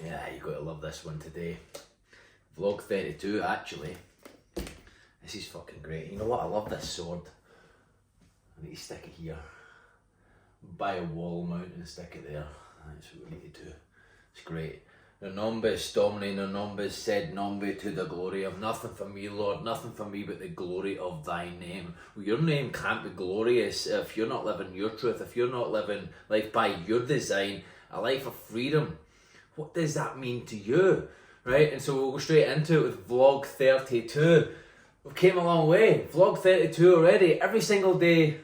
Yeah, you got to love this one today. Vlog 32 actually. This is fucking great. You know what? I love this sword. I need to stick it here. Buy a wall mount and stick it there. That's what we need to do. It's great. No nombes Domine, no nombes sed nombe to the glory of nothing for me, Lord, nothing for me but the glory of thy name. Well, your name can't be glorious if you're not living your truth, if you're not living life by your design, a life of freedom. What does that mean to you? Right? And so we'll go straight into it with vlog 32. We've came a long way. Vlog 32 already. Every single day,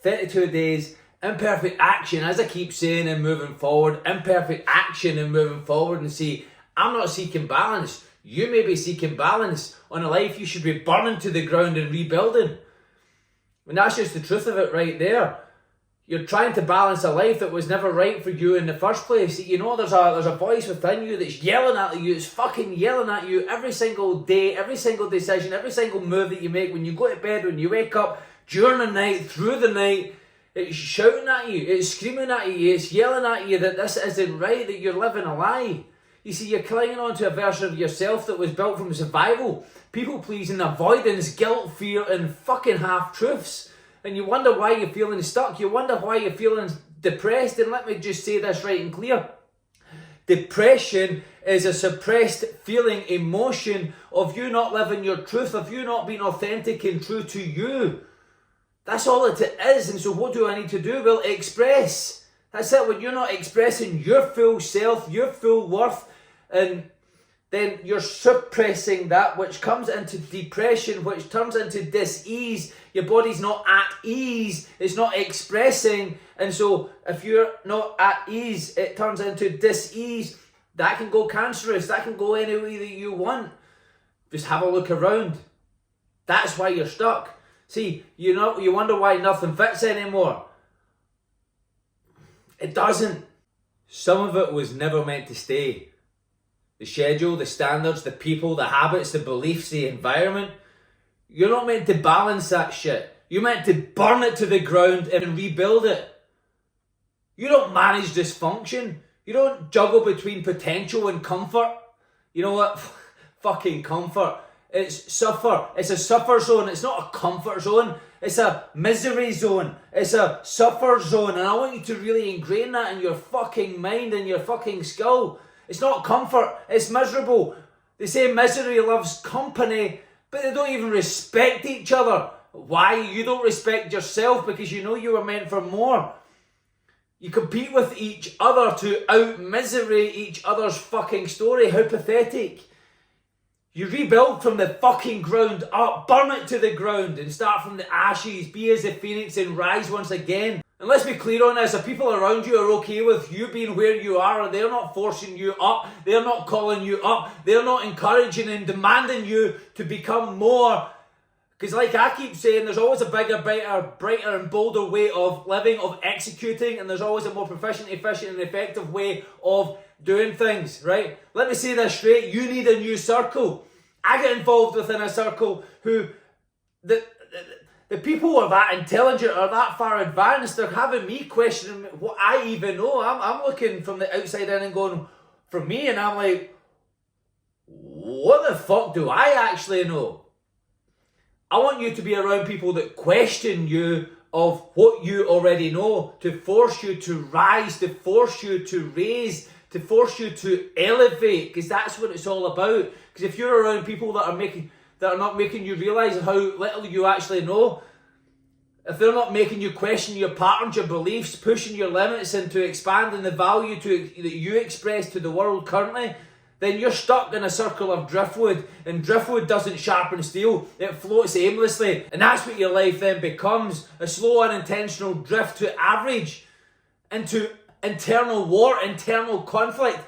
32 days. Imperfect action, as I keep saying, and moving forward. Imperfect action and moving forward. And see, I'm not seeking balance. You may be seeking balance on a life you should be burning to the ground and rebuilding. And that's just the truth of it right there. You're trying to balance a life that was never right for you in the first place. You know, there's a voice within you that's yelling at you. It's fucking yelling at you every single day, every single decision, every single move that you make. When you go to bed, when you wake up, during the night, through the night, it's shouting at you, it's screaming at you, it's yelling at you that this isn't right, that you're living a lie. You see, you're clinging on to a version of yourself that was built from survival, people-pleasing, avoidance, guilt, fear, and fucking half-truths. And you wonder why you're feeling stuck, you wonder why you're feeling depressed, and let me just say this right and clear. Depression is a suppressed feeling, emotion of you not living your truth, of you not being authentic and true to you. That's all it is. And so what do I need to do? Well, express. That's it. When you're not expressing your full self, your full worth, and then you're suppressing that, which comes into depression, which turns into dis-ease. Your body's not at ease. It's not expressing. And so if you're not at ease, it turns into dis-ease. That can go cancerous. That can go any way that you want. Just have a look around. That's why you're stuck. See, you wonder why nothing fits anymore. It doesn't. Some of it was never meant to stay. The schedule, the standards, the people, the habits, the beliefs, the environment. You're not meant to balance that shit. You're meant to burn it to the ground and rebuild it. You don't manage dysfunction. You don't juggle between potential and comfort. You know what? Fucking comfort. It's suffer. It's a suffer zone. It's not a comfort zone. It's a misery zone. It's a suffer zone. And I want you to really ingrain that in your fucking mind and your fucking skull. It's not comfort. It's miserable. They say misery loves company, but they don't even respect each other. Why? You don't respect yourself because you know you were meant for more. You compete with each other to out-misery each other's fucking story. How pathetic. You rebuild from the fucking ground up, burn it to the ground and start from the ashes, be as a phoenix and rise once again. And let's be clear on this, if people around you are okay with you being where you are, they're not forcing you up, they're not calling you up, they're not encouraging and demanding you to become more. Because like I keep saying, there's always a bigger, better, brighter and bolder way of living, of executing, and there's always a more proficient, efficient and effective way of doing things, right? Let me say this straight, you need a new circle. I get involved within a circle who, the people who are that intelligent or that far advanced, they're having me questioning what I even know. I'm looking from the outside in and going, for me, and I'm like, what the fuck do I actually know? I want you to be around people that question you of what you already know, to force you to rise, to force you to raise, to force you to elevate, because that's what it's all about. Because if you're around people that are not making you realise how little you actually know, if they're not making you question your patterns, your beliefs, pushing your limits into expanding the value that you express to the world currently, then you're stuck in a circle of driftwood, and driftwood doesn't sharpen steel, it floats aimlessly, and that's what your life then becomes, a slow unintentional drift to average, into internal war, internal conflict,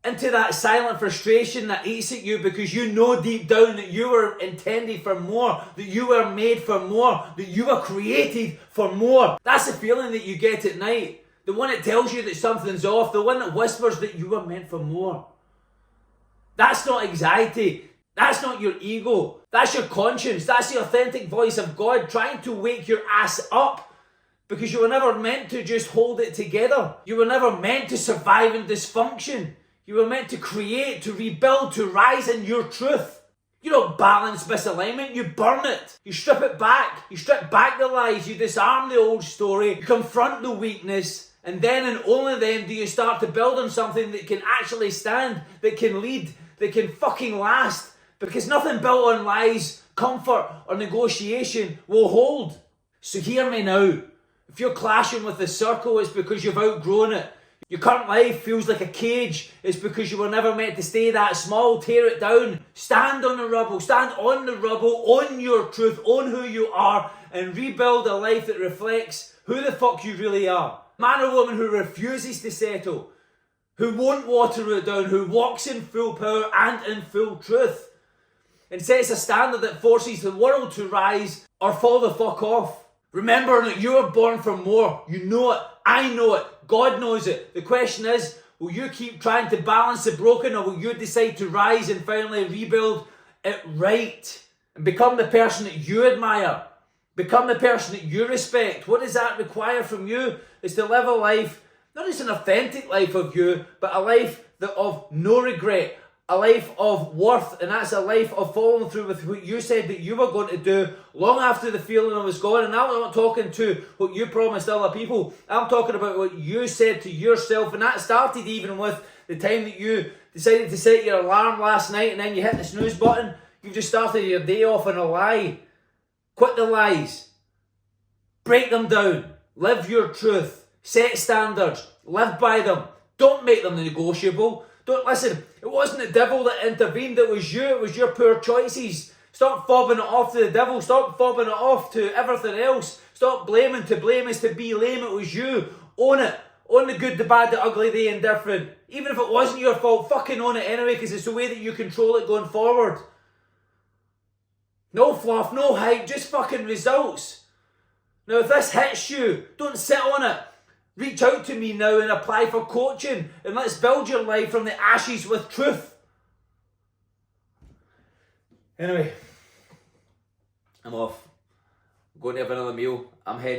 into that silent frustration that eats at you because you know deep down that you were intended for more, that you were made for more, that you were created for more. That's the feeling that you get at night, the one that tells you that something's off, the one that whispers that you were meant for more. That's not anxiety. That's not your ego. That's your conscience. That's the authentic voice of God trying to wake your ass up. Because you were never meant to just hold it together. You were never meant to survive in dysfunction. You were meant to create, to rebuild, to rise in your truth. You don't balance misalignment, you burn it. You strip it back. You strip back the lies. You disarm the old story. You confront the weakness. And then and only then do you start to build on something that can actually stand, that can lead, that can fucking last. Because nothing built on lies, comfort, or negotiation will hold. So hear me now. If you're clashing with the circle, it's because you've outgrown it. Your current life feels like a cage. It's because you were never meant to stay that small. Tear it down. Stand on the rubble. Stand on the rubble. Own your truth. Own who you are. And rebuild a life that reflects who the fuck you really are. Man or woman who refuses to settle. Who won't water it down. Who walks in full power and in full truth. And sets a standard that forces the world to rise or fall the fuck off. Remember that you were born for more. You know it. I know it. God knows it. The question is, will you keep trying to balance the broken, or will you decide to rise and finally rebuild it right? And become the person that you admire. Become the person that you respect. What does that require from you? Is to live a life, not just an authentic life of you, but a life that of no regret. A life of worth, and that's a life of following through with what you said that you were going to do long after the feeling was gone. And I'm not talking to what you promised other people. I'm talking about what you said to yourself, and that started even with the time that you decided to set your alarm last night and then you hit the snooze button. You just started your day off on a lie. Quit the lies. Break them down. Live your truth. Set standards. Live by them. Don't make them negotiable. Don't listen. It wasn't the devil that intervened. It was you. It was your poor choices. Stop fobbing it off to the devil. Stop fobbing it off to everything else. Stop blaming. To blame is to be lame. It was you. Own it. Own the good, the bad, the ugly, the indifferent. Even if it wasn't your fault, fucking own it anyway, because it's the way that you control it going forward. No fluff, no hype, just fucking results. Now if this hits you, don't sit on it. Reach out to me now and apply for coaching, and let's build your life from the ashes with truth. Anyway, I'm off. I'm going to have another meal. I'm heading